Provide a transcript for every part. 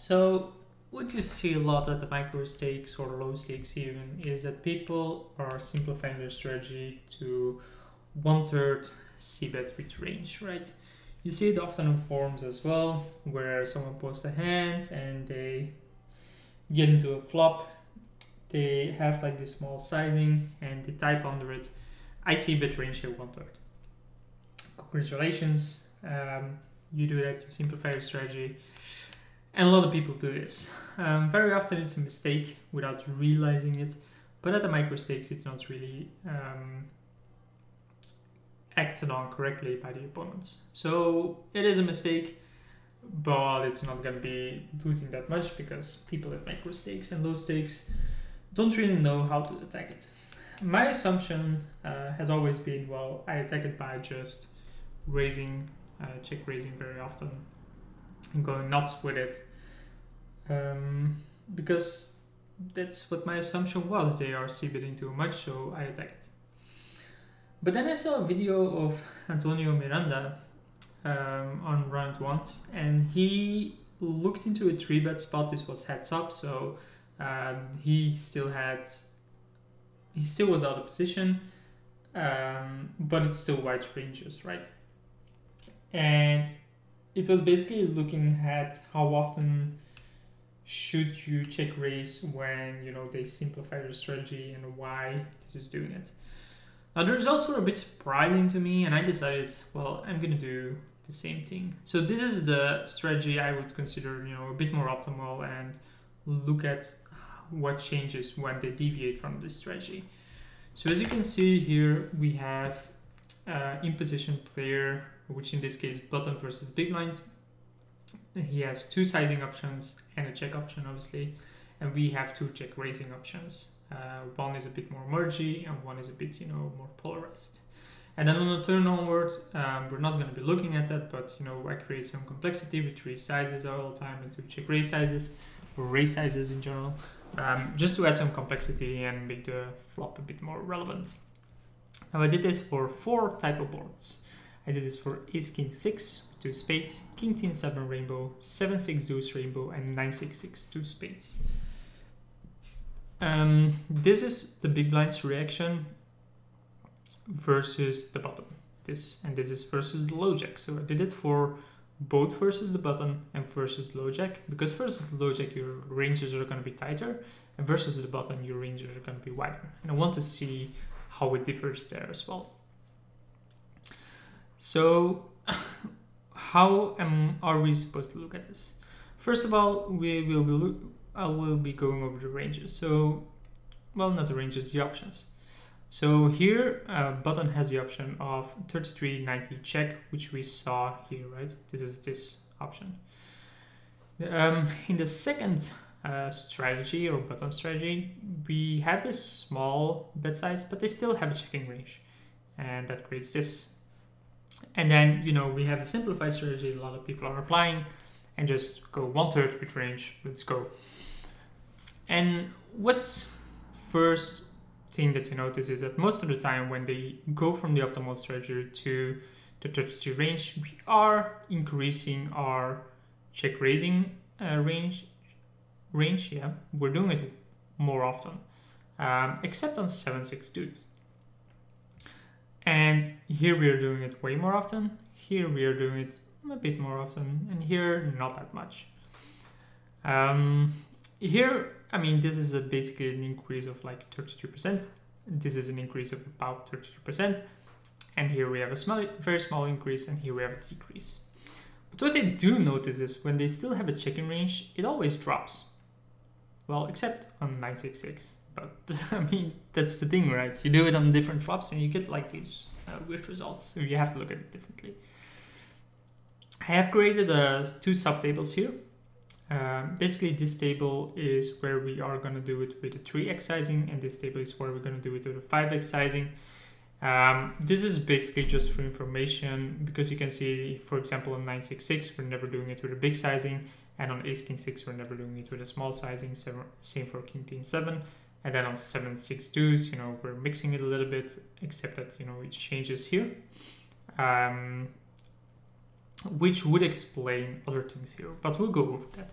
So what you see a lot at the micro stakes or low stakes even is that people are simplifying their strategy to 1/3 cbet with range, right? You see it often in forums as well, where someone posts a hand and they get into a flop. They have like this small sizing and they type under it, I see bet range here 1/3. Congratulations, you do that, you simplify your strategy. And a lot of people do this. Very often it's a mistake without realizing it, but at the micro stakes it's not really acted on correctly by the opponents. So it is a mistake, but it's not going to be losing that much because people at micro stakes and low stakes don't really know how to attack it. My assumption has always been, well, I attack it by just raising, check raising very often and going nuts with it, because that's what my assumption was. They are c-betting too much, so I attack it. But then I saw a video of Antonio Miranda on round once, and he looked into a 3-bet spot. This was heads up, so he still was out of position, but it's still wide ranges, right? And it was basically looking at how often should you check raise when they simplify their strategy and why this is doing it. Now the results were a bit surprising to me, and I decided, well, I'm gonna do the same thing. So this is the strategy I would consider a bit more optimal, and look at what changes when they deviate from this strategy. So as you can see here, we have in position player, which in this case button versus big blind. He has 2 sizing options and a check option, obviously, and we have 2 check raising options. One is a bit more mergy and one is a bit more polarized. And then on the turn onwards, we're not going to be looking at that, but I create some complexity with 3 sizes all the time and 2 check raise sizes, or raise sizes in general, just to add some complexity and make the flop a bit more relevant. Now I did this for 4 type of boards. I did this for ace king 6, 2 spades, king 10 7 rainbow, 7-6 deuce rainbow, and 9-6 2 spades. This is the big blind's reaction versus the button. This is versus the low jack. So I did it for both versus the button and versus low jack, because versus the low jack your ranges are going to be tighter, and versus the button your ranges are going to be wider. And I want to see how it differs there as well. So how are we supposed to look at this? First of all, I will be going over the ranges. So, well, not the ranges, the options. So here, button has the option of 33-90 check, which we saw here, right? This is this option. In the second strategy or button strategy, we have this small bet size, but they still have a checking range, and that creates this. And then we have the simplified strategy. A lot of people are applying and just go 1/3 with range. Let's go. And what's first thing that you notice is that most of the time when they go from the optimal strategy to the 32 range, we are increasing our check raising range. Yeah, we're doing it more often, except on 7-6 deuce. And here we are doing it way more often. Here we are doing it a bit more often, and here not that much. Here, I mean, this is basically an increase of like 32%. This is an increase of about 32%. And here we have a very small increase, and here we have a decrease. But what I do notice is when they still have a checking range, it always drops. Well, except on 9-6-6. But I mean, that's the thing, right? You do it on different flops and you get like these weird results. So you have to look at it differently. I have created 2 subtables here. Basically, this table is where we are going to do it with a 3x sizing, and this table is where we're going to do it with a 5x sizing. This is basically just for information, because you can see, for example, on 9-6-6, we're never doing it with a big sizing, and on ace king 6, we're never doing it with a small sizing. Same for king 10 7. And then on 7-6 deuce, we're mixing it a little bit, except that, it changes here, which would explain other things here, but we'll go over that.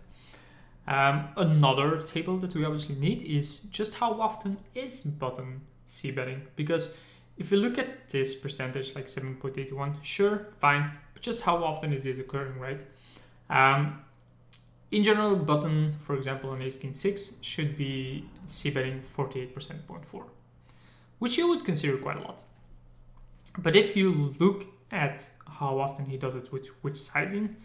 Another table that we obviously need is just how often is button c-betting, because if you look at this percentage, like 7.81, sure, fine, but just how often is this occurring, right? In general, button, for example, on ace king 6 should be c-betting 48%.4, which you would consider quite a lot. But if you look at how often he does it with which sizing,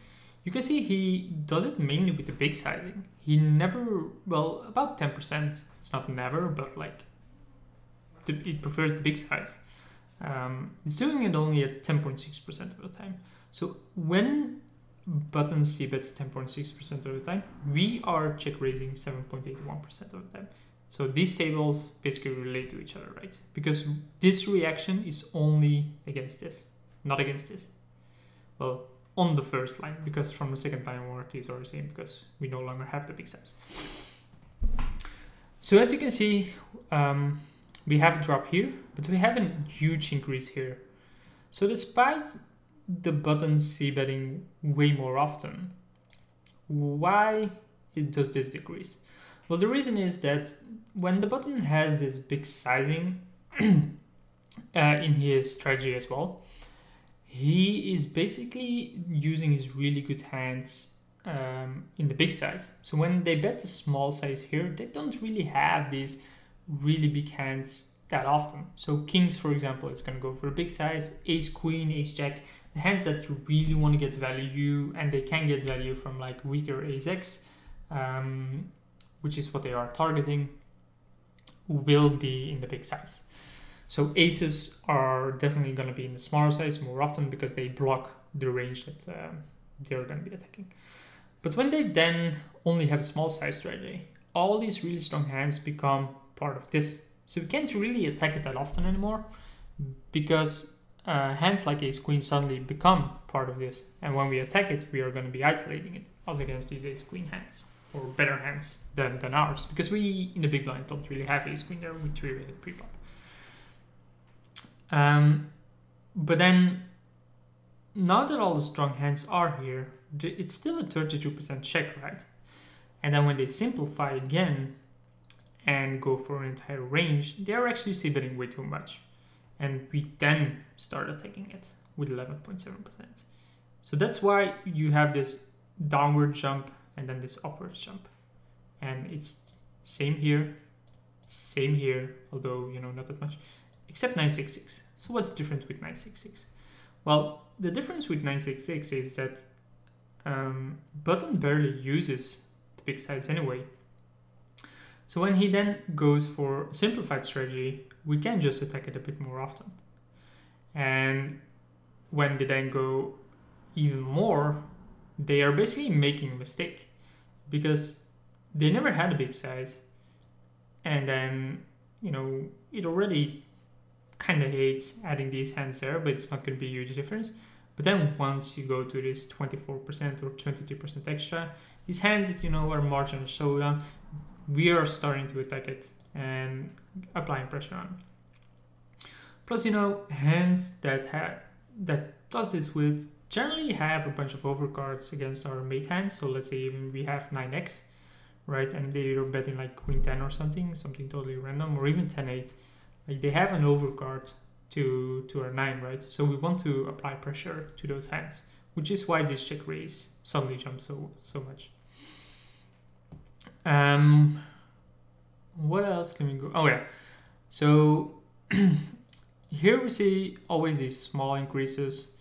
you can see he does it mainly with the big sizing. He never, well, about 10%, it's not never, but like, it prefers the big size. It's doing it only at 10.6% of the time. So when button c-bets 10.6% of the time, we are check raising 7.81% of the time. So these tables basically relate to each other, right? Because this reaction is only against this, not against this. Well, on the first line, because from the second line onward, these are the same because we no longer have the big size. So as you can see, we have a drop here, but we have a huge increase here. So despite the button c-betting way more often, why does this decrease? Well, the reason is that when the button has this big sizing in his strategy as well, he is basically using his really good hands in the big size. So when they bet the small size here, they don't really have these really big hands that often. So kings, for example, is going to go for a big size, ace queen, ace jack, the hands that you really want to get value, and they can get value from like weaker ace x, which is what they are targeting, will be in the big size. So aces are definitely going to be in the smaller size more often because they block the range that they're going to be attacking. But when they then only have a small size strategy, all these really strong hands become part of this. So we can't really attack it that often anymore because hands like ace queen suddenly become part of this. And when we attack it, we are going to be isolating it as against these ace queen hands, or better hands than ours, because we in the big blind don't really have ace queen there, we 3-rated pre-flop. But then, now that all the strong hands are here, it's still a 32% check, right? And then when they simplify again and go for an entire range, they're actually c-betting way too much. And we then start attacking it with 11.7%. So that's why you have this downward jump and then this upward jump. And it's same here, although, you know, not that much, except 966. So what's different with 966? Well, the difference with 966 is that button barely uses the big size anyway. So when he then goes for a simplified strategy, we can just attack it a bit more often. And when they then go even more, they are basically making a mistake because they never had a big size. And then, you know, it already kind of hates adding these hands there, but it's not going to be a huge difference. But then once you go to this 24% or 23% extra, these hands that, you know, are marginal showdown, we are starting to attack it and applying pressure on it. Plus, you know, hands that does this with generally have a bunch of overcards against our mate hands. So let's say even we have 9x, right? And they're betting like queen 10 or something totally random, or even 10-8. Like they have an overcard to our 9, right? So we want to apply pressure to those hands, which is why this check raise suddenly jumps so much. What else can we go? Oh yeah, so here we see always these small increases.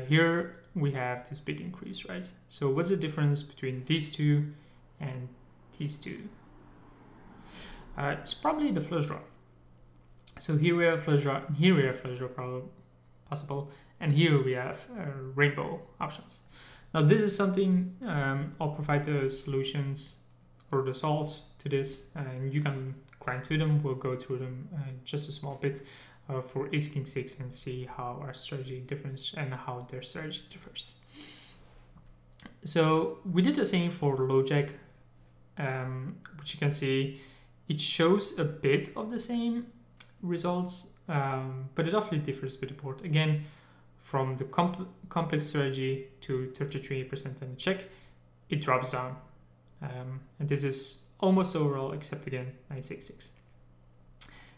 Here we have this big increase, right? So what's the difference between these two and these two? It's probably the flush draw. So here we have flush draw, and here we have flush draw possible, and here we have rainbow options. Now this is something I'll provide the solutions or the solves to this, and you can grind through them. We'll go through them just a small bit for ace king 6 and see how our strategy differs and how their strategy differs. So we did the same for low jack, which you can see it shows a bit of the same results, but it awfully differs with the board. Again, from the complex strategy to 33% and check, it drops down And this is almost overall, except again, 966.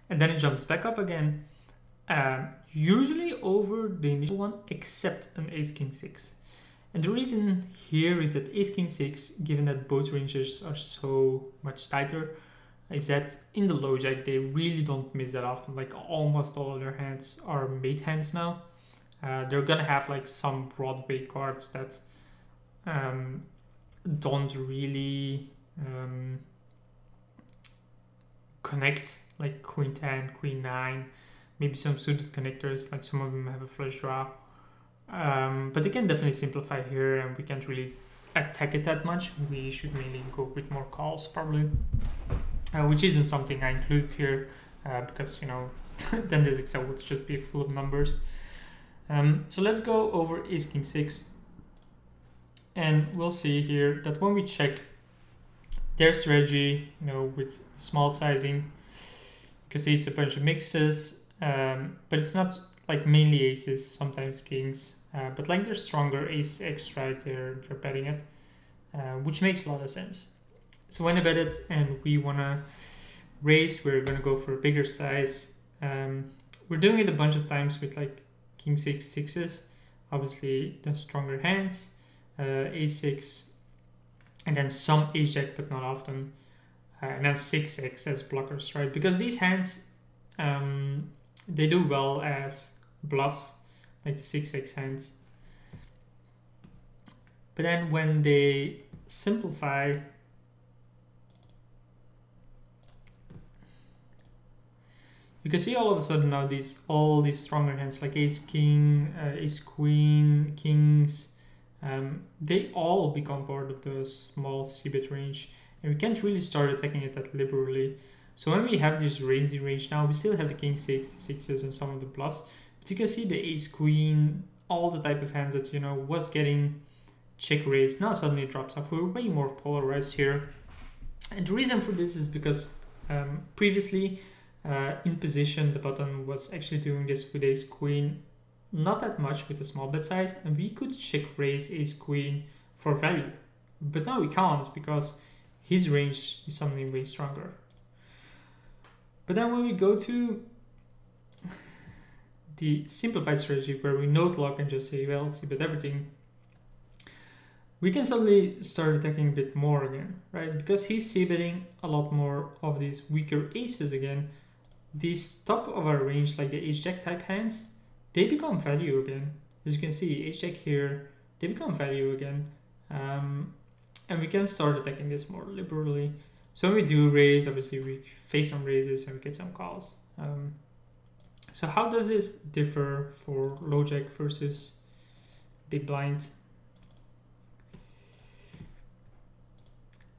And then it jumps back up again, usually over the initial one, except an ace king 6. And the reason here is that ace king 6, given that both ranges are so much tighter, is that in the low jack they really don't miss that often. Like almost all of their hands are mate hands now. They're gonna have like some Broadway cards that don't really connect, like queen 10, queen 9, maybe some suited connectors, like some of them have a flush draw. But they can definitely simplify here, and we can't really attack it that much. We should mainly go with more calls probably, which isn't something I included here because, you know, then this Excel would just be full of numbers. So let's go over ace king 6, and we'll see here that when we check their strategy, you know, with small sizing, you can see it's a bunch of mixes, but it's not like mainly aces, sometimes kings, but like they're stronger ace X, right? They're betting it, which makes a lot of sense. So when I bet it and we want to raise, we're going to go for a bigger size. We're doing it a bunch of times with like king 6 sixes, obviously the stronger hands, a6, and then some ace jack, but not often, and then 6x as blockers, right? Because these hands, they do well as bluffs, like the 6x hands. But then when they simplify, you can see all of a sudden now all these stronger hands like ace king, ace queen, kings, they all become part of the small cbet range, and we can't really start attacking it that liberally. So when we have this raising range now, we still have the king 6, sixes, and some of the bluffs, but you can see the ace queen, all the type of hands that, you know, was getting check raised, now suddenly it drops off. We're way more polarized here, and the reason for this is because previously in position the button was actually doing this with ace queen, not that much with a small bet size, and we could check raise ace queen for value, but now we can't because his range is something way stronger. But then when we go to the simplified strategy where we note lock and just say, well, cbet everything, we can suddenly start attacking a bit more again, right? Because he's cbetting a lot more of these weaker aces again. These top of our range, like the ace jack type hands, they become value again. As you can see, ace jack here, they become value again. And we can start attacking this more liberally. So when we do raise, obviously we face some raises and we get some calls. So how does this differ for low jack versus big blind?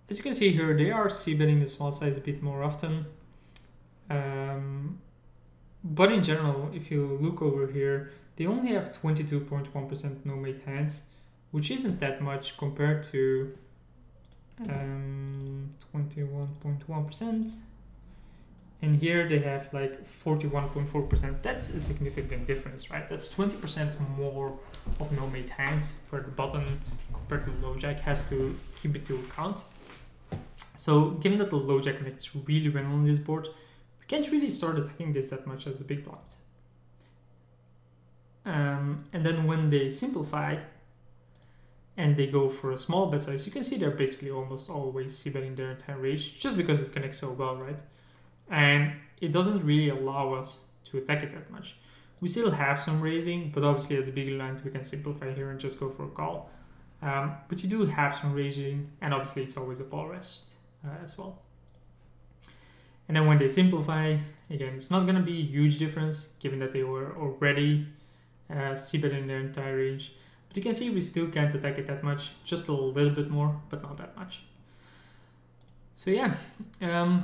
As you can see here, they are c-betting the small size a bit more often. But in general, if you look over here, they only have 22.1% no-mate hands, which isn't that much compared to 21.1%. And here they have like 41.4%. That's a significant difference, right? That's 20% more of no-mate hands where the button compared to the low jack has to keep it to account. So given that the low jack connects really well on this board, we can't really start attacking this that much as a big blind. And then when they simplify and they go for a small bet size, you can see they're basically almost always c-betting their entire range just because it connects so well, right? And it doesn't really allow us to attack it that much. We still have some raising, but obviously as a bigger blind we can simplify here and just go for a call. But you do have some raising, and obviously it's always a ball rest as well. And then when they simplify, again, it's not going to be a huge difference given that they were already c-betting their entire range. But you can see we still can't attack it that much, just a little bit more, but not that much. So yeah, a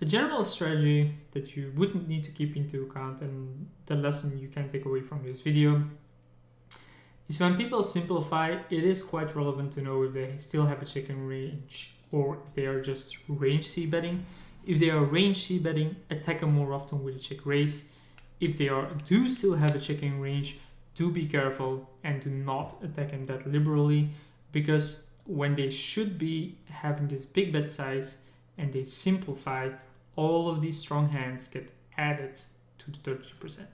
general strategy that you wouldn't need to keep into account, and the lesson you can take away from this video, is when people simplify, it is quite relevant to know if they still have a checking range or if they are just range c-betting. If they are range c-betting, attack them more often with a check raise. If they do still have a checking range, do be careful and do not attack them that liberally, because when they should be having this big bet size and they simplify, all of these strong hands get added to the 30%.